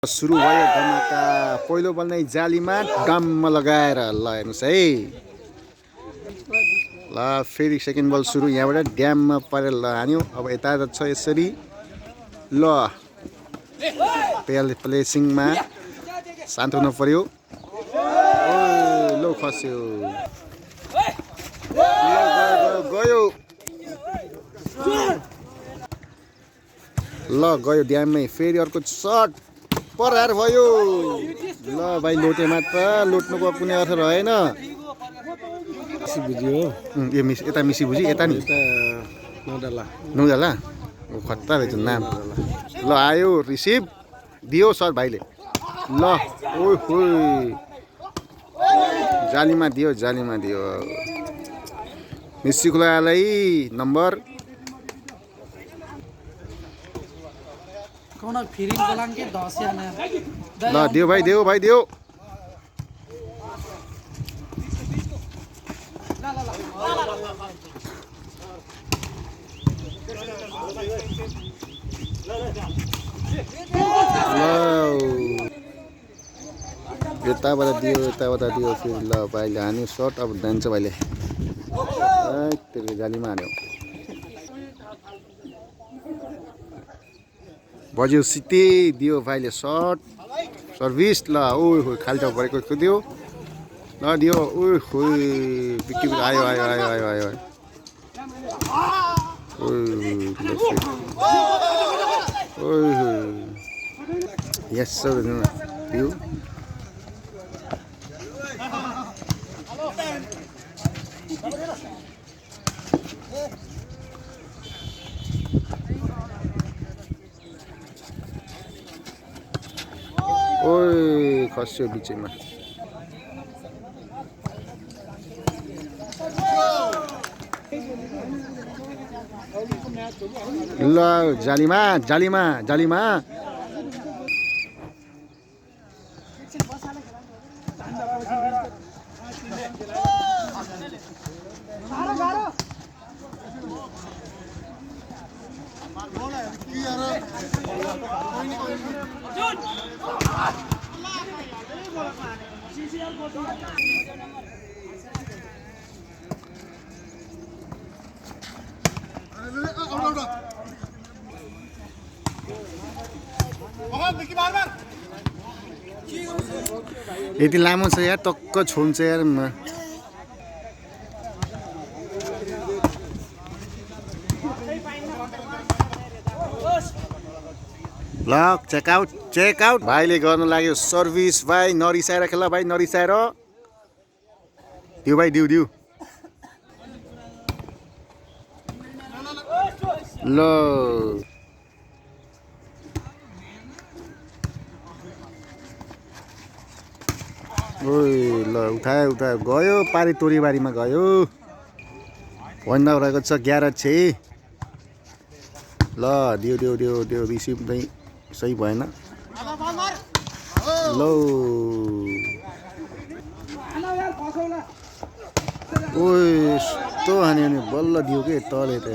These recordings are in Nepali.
सुरु भयो धमाका। पहिलो बल नै जालीमा डम्म लगाएर ल हेर्नुहोस् है। ल फेरि सेकेन्ड बल सुरु यहाँबाट ड्याममा परेर ल हान्यो। अब यता छ यसरी ल प्लेसिङमा शान्त हुनु पर्यो। लो खस्यो गयो ल गयो ड्याममै। फेरि अर्को सर्ट परार भयो। ल भाइ लोटे मात्र, लोट्नुको कुनै अर्थ रहेन। यो मिस यता मिसी बुझी यता नि नौडाला खत्ता रहेछ नाम। ल आयो रिसिभ दियो सर भाइले। ल ओहो जालीमा दियो मिसी खोलालाई नम्बर। ल दियो भाइ दियो। यताबाट दियो फेरि ल भाइले हान्यो सर्ट। अब जान्छ भाइले जालीमा हान्यो। बज्यो सिटी दियो भाइले सर्ट सर्भिस। ल ओ खाल्टा परेको दियो ल दियो। ओ बिक्की आयो यस सर दियो। ओइ खस्यो बिचैमा। ल जालीमा यति लामो छ यार, टक्क छोड्छ यार। ल चेकआउट भाइले गर्न लाग्यो सर्भिस। भाइ नरिसाएर खेल भाइ, नरिसाएर दिउ भाइ दिउ। ल ओइ ल उठायो गयो पारी तोरीबारीमा गयो। भन्दा रहेको छ 11-6। ल दियो रिसिभ नै सही भएन। ल ओइ यस्तो हान्यो नि बल्ल दियो के तले त।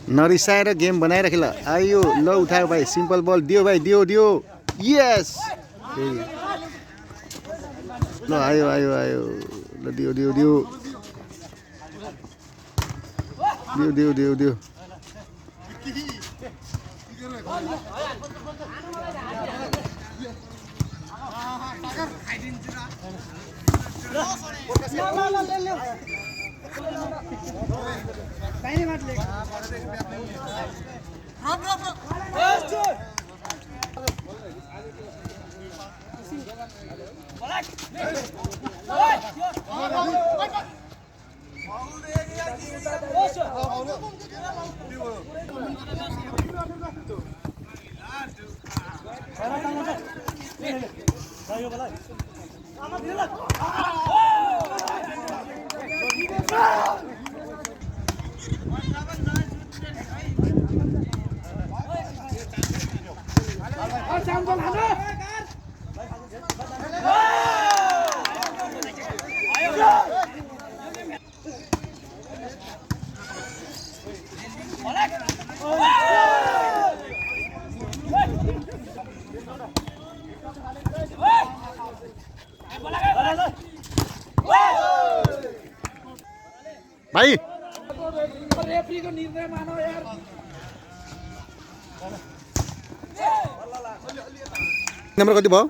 नरिसाएर गेम बनाएर खेल। आयो ल उठायो भाइ सिम्पल बल दियो भाइ दियो यस। ल आयो ल दियो भाइ रेफ्रीको निर्णय मानौ यार। नम्बर कति भयो?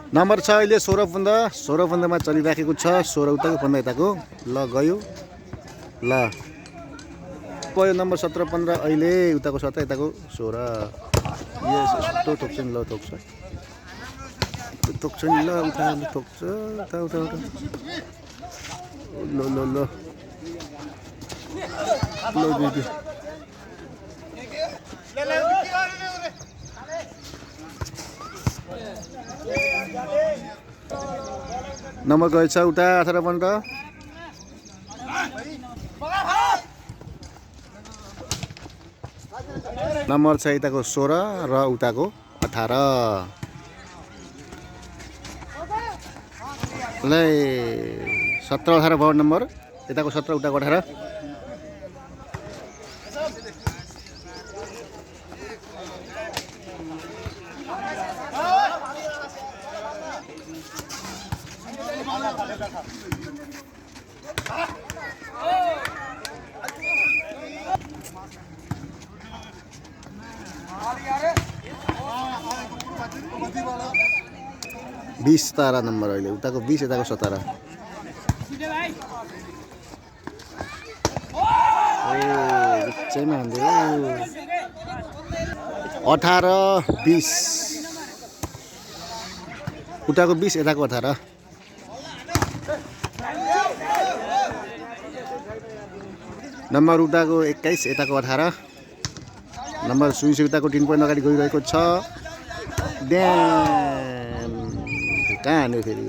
नम्बर छ अहिले 16 पन्ध्रमा चलिराखेको छ। 16 उताको 15 यताको। ल गयो ल पयो नम्बर 17 15 अहिले उताको 17 यताको 16। यस यस्तो थोक्छ नि। ल थोक्छ थोक्छ नि। ल उता थोक्छ उता उता उता। ल ल ल ल दिदी नम्बर गएछ उता 18 15। नम्बर छ यताको 16 र उताको 18। ल 17 18 भयो नम्बर यताको 17 उताको 18। बीस 17 नम्बर अहिले उताको 20 यताको 17। बिचैमा हान्दियो 18 20 उताको 20 यताको 18। नम्बर उताको 21 यताको 18। नम्बर सुइसी उताको 3 पोइन्ट अगाडि गइरहेको छ। ड्याम कहाँ हान्यो फेरि?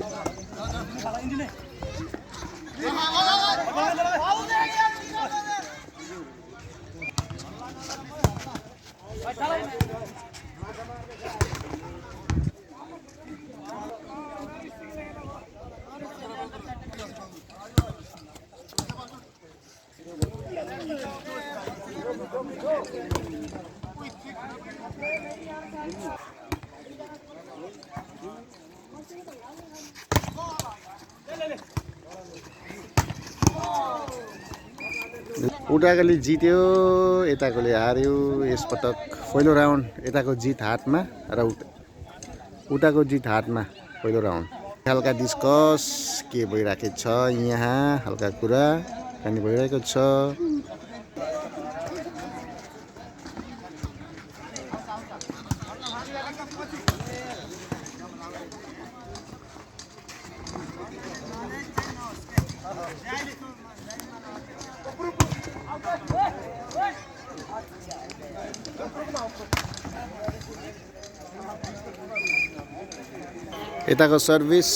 उताकोले जित्यो यताकोले हार्यो। यसपटक पहिलो राउन्ड यताको जित हातमा र उताको जित हातमा पहिलो राउन्ड। हल्का डिस्कस के भइराखेको छ यहाँ हल्का कुरा कानी भइरहेको छ। यताको सर्भिस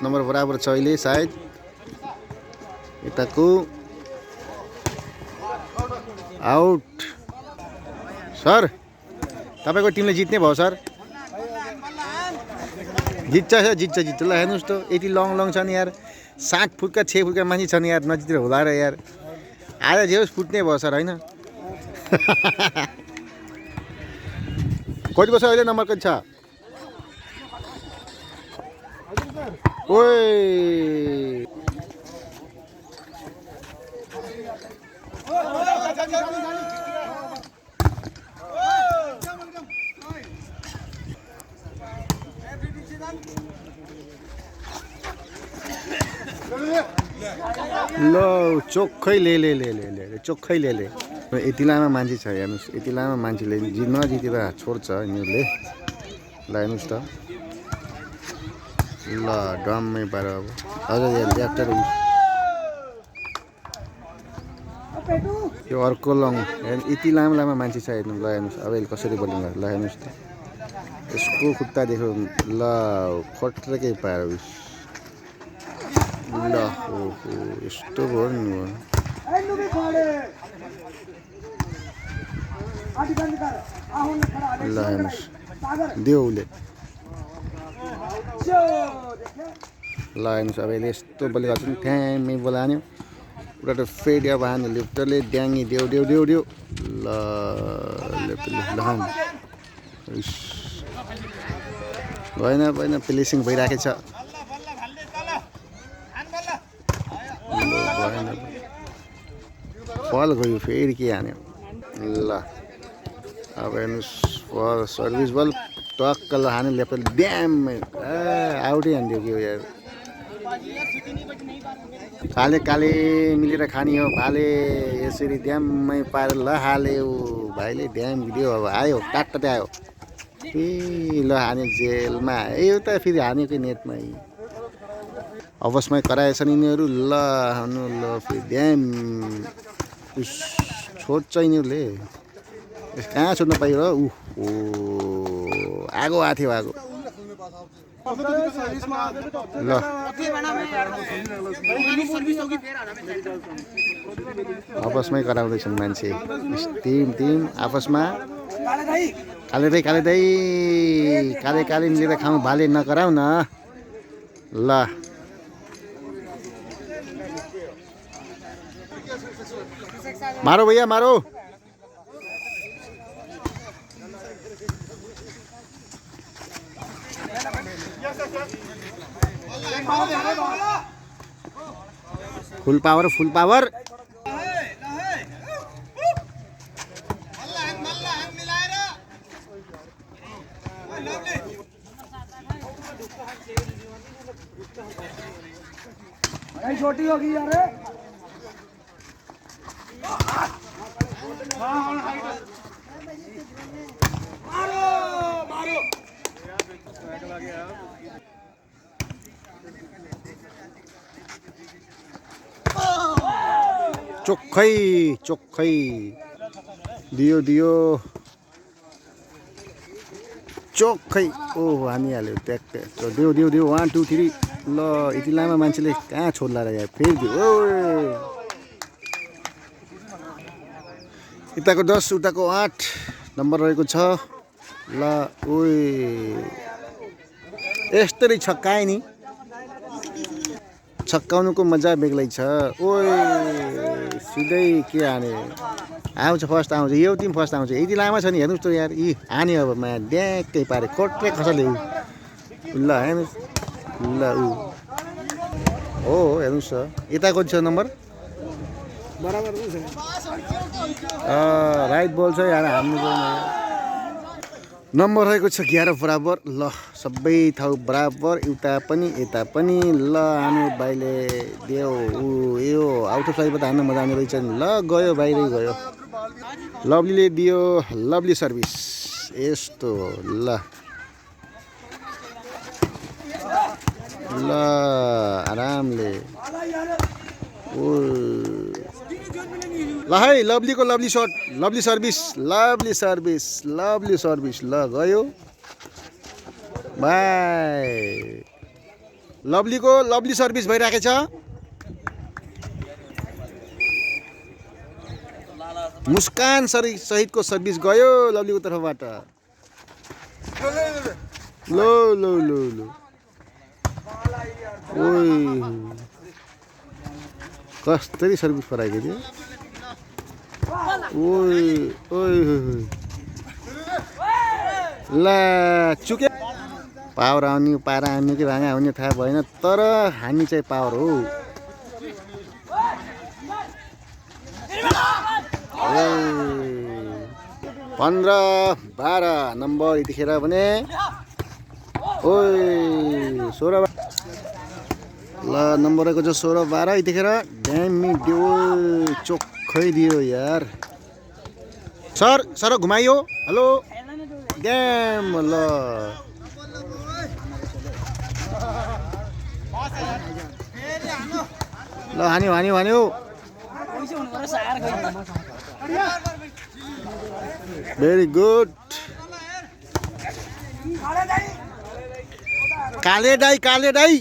नम्बर बराबर छ अहिले सायद। यताको आउट। सर तपाईको टिमले जित्ने भयो सर। जित्छ सर जित्छ जित्छ। ल हेर्नुहोस् त यति लङ लङ छ नि यार। 7 फुटका 6 फुटका मान्छे छ नि यार। नजितिर होला र यार। आज जे होस् फुट्ने भयो सर होइन। कति वर्ष अहिले नम्बर कति छ ओइ ल चोखै ले चोखै ले यति लामा मान्छे छ हेर्नुहोस् यति लामा मान्छेले नजितेर छोड्छ यिनीहरूले ल हेर्नुहोस् त ल ड्रममै पार अब हजुर ल्याप्टर यो अर्को लङ यति लामो लामो मान्छे छ हेर्नु ल हेर्नुहोस् अब यसले कसरी बोलिङ गर्छ ल हेर्नुहोस् त यसको खुट्टा देख्यो ल खट्रकै पार ल ओहो यस्तो भयो नि ल हेर्नुहोस् दियो उसले ल हेर्नुहोस् अब यसले यस्तो बोली गर्छ नि ठ्याम्मै बोलान्यो पुरा त फेरि अब हान्यो लेफ्टरले ड्याङ्गी देऊ देऊ देऊ देऊ ल लेफ्टरले लहान भएन भएन प्लेसिङ भइरहेको छ भएन फल गयो फेरि के हान्यो ल अब हेर्नुहोस् फल सर्भिस बल टक्क ल हान्यो लेफ्टरले ड्याममै आउटै हानिदियो कि यार काले काले मिलेर खाने हो भाले यसरी ड्याममै पारेर ल हाल्यो भाइले ड्याम दियो अब आयो टाट्ट आयो ए ल हान्यो जेलमा यो त फेरि हान्यो कि नेटमै अवसमै कराएछन् यिनीहरू ल हान्नु ल फेरि ड्याम छोड्छ यिनीहरूले कहाँ छोड्न पाइयो र आगो आएको थियो आगो ल आपसमै कराउँदैछन् मान्छे टिम आपसमा काले दाई काले काले मिलेर खाउँ भाले नकराउ न ल मारो भैया मारो फुल पावर छोटी होगी यार मारो मारो चोखै दियो चोखै ओ हानिहाल्यो ट्याक्क देऊ 1 2 3 ल यति लामा मान्छेले कहाँ छोड्ला र यहाँ फेरि दियो यताको 10 उताको 8 नम्बर रहेको छ ल ओइ यस्तरी छक्काए नि छक्काउनुको मजा बेग्लै छ ओइ सिधै के हाने आउँछ फर्स्ट आउँछ यो टिम फर्स्ट आउँछ यति लामा छ नि हेर्नुहोस् त यार यी हान्यो अब मा ड्याक्कै पारे कोट्रे कसैले ल हेर्नुहोस् ल हो हेर्नुहोस् त यताको छ नम्बर बराबर राइट बल छ यार हान्नु नम्बर रहेको छ 11 बराबर ल सबै ठाउँ बराबर उता पनि यता पनि ल हान्नु भाइले देऊ यो आउट अफ साइडबाट हान्न मजा आउने रहेछ नि ल गयो बाहिरै गयो लभलीले दियो लभली सर्भिस यस्तो ल ल आरामले ओ ल है लभलीको लभली सर्ट लभली सर्भिस ल गयो बाई लभलीको लभली सर्भिस भइरहेको छ मुस्कान सहितको सर्भिस गयो लभलीको तर्फबाट लो ओइ कसरी सर्भिस पराएको थियो ओइ ला चुके पावर आउने पारा आउने कि भाँगा आउने थाहा भएन तर हामी चाहिँ पावर हो 15-12 नम्बर यतिखेर भने ओइ 16 ल नम्बर रहेको छ 16-12 यतिखेर ड्यामी दियो चोखै दियो यार सर सर घुमाइयो हेलो ड्याम ल ल हान्यो हान्यो हान्यो भेरी गुड काले दाई